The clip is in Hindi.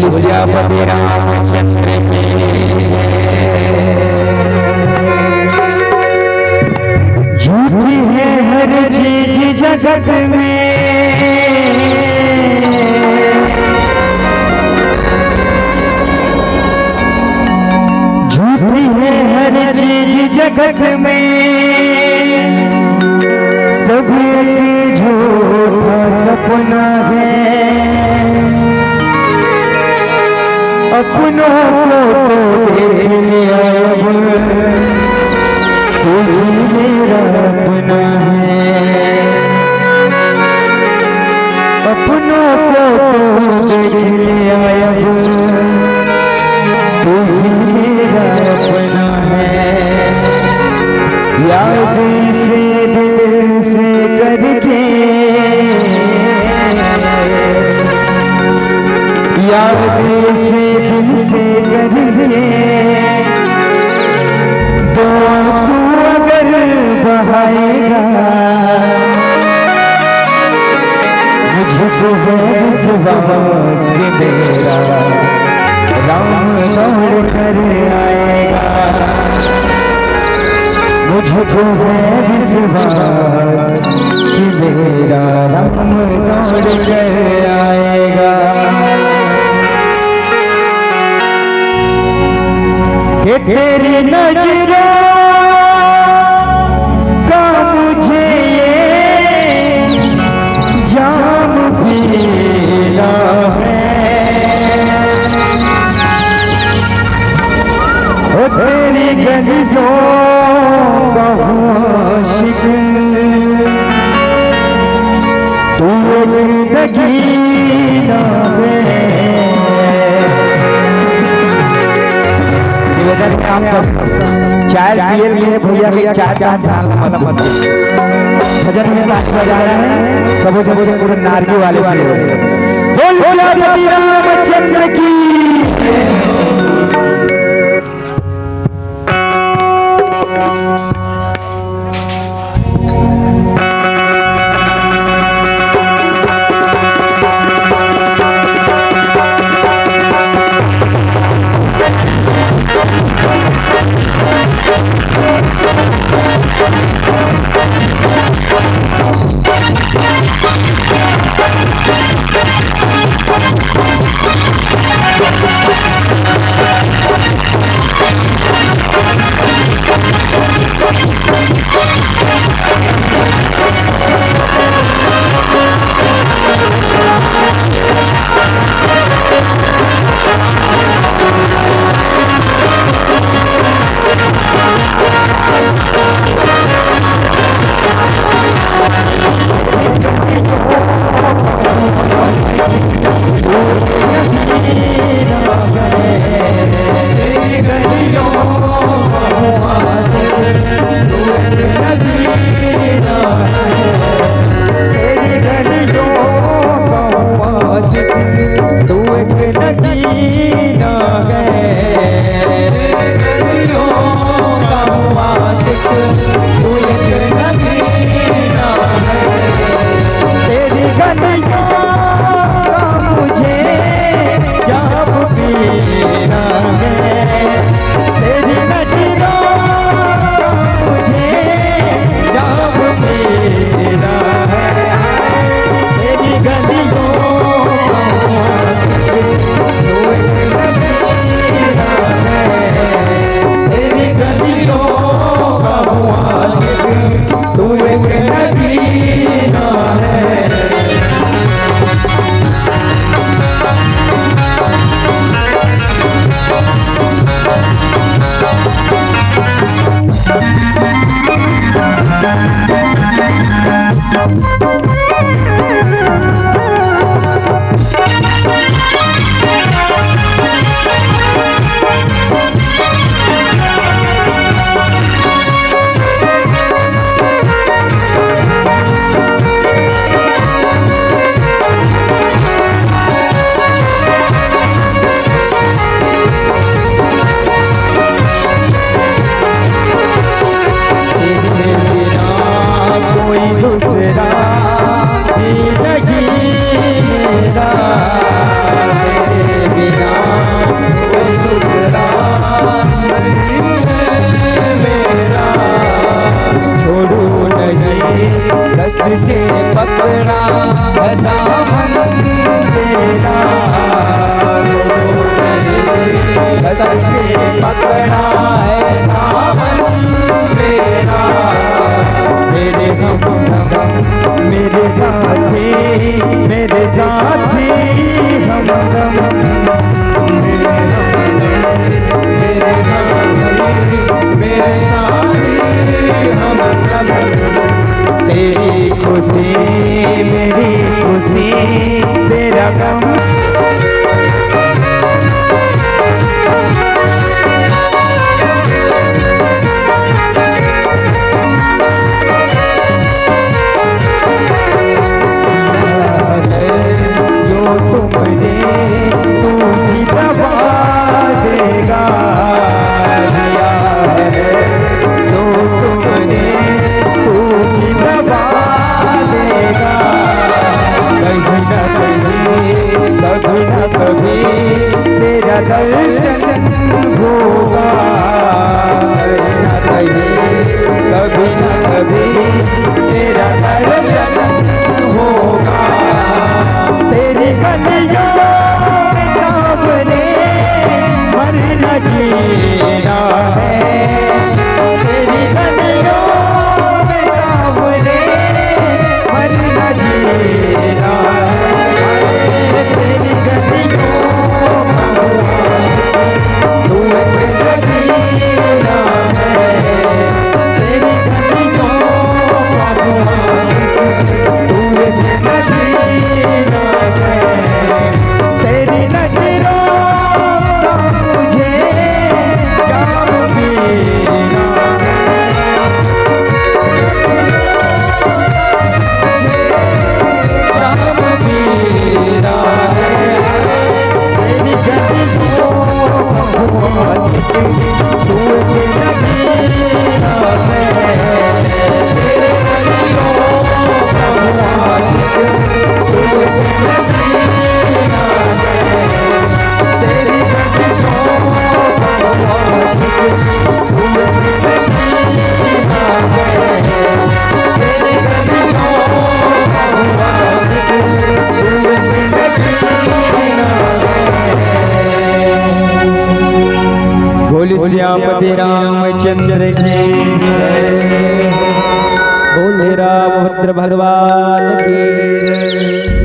बोल सियापति रामचंद्र की। झूठी है हर चीज जगत में, झूठी है हर चीज जगत में, सब एक झूठा सपना है। अपनों को तो देख लिया अब, तू मेरा अपना है। अपनों को तो देख लिया अब, तू मेरा अपना है। याद से दिल से करके, याद से दिल से करके, तो आंसू अगर बहाएगा, मुझको है विश्वास कि मेरा राम दौड़ कर आएगा। मुझको है विश्वास कि मेरा राम दौड़ कर आएगा। कि तेरी नजरों का मुझे ये जाम पीना है। ओ तेरी गलियों का आशिक, तू एक नगीना है। आप सब चाय पिए लिए भैया के चाय का मतलब भजन में नाच बजा रहे हैं। सबो सबो से पूरे नारगी वाले से बोल सियापति रामचंद्र की। पकड़ा है दामन तेरा, मेरे हमदम मेरे साथी हमदम, मेरे साथी हमदम, तेरी खुशी मेरी खुशी तेरा गम। जो तुमने तू ही दबा देगा दिया है, जो तुमने तू ही दबा देगा, कहीं न कभी तेरा दर्शन होगा, कभी न कभी तेरा दर्शन होगा, तेरी गलियों में सामने मरना जीना है, तेरी गलियों में सामने मरना जीना है, तेरी गलियों तू अकेला जीना है, तेरी गलियों तू अकेला जीना है, तेरी नजरों का मुझे जाम पीना है, जाम पीना है, तेरी गलियों तू अकेला जीना है, तेरी गलियों बोल श्यामति रामचंद्र की जय, बोले रामभद्र भगवान की जय।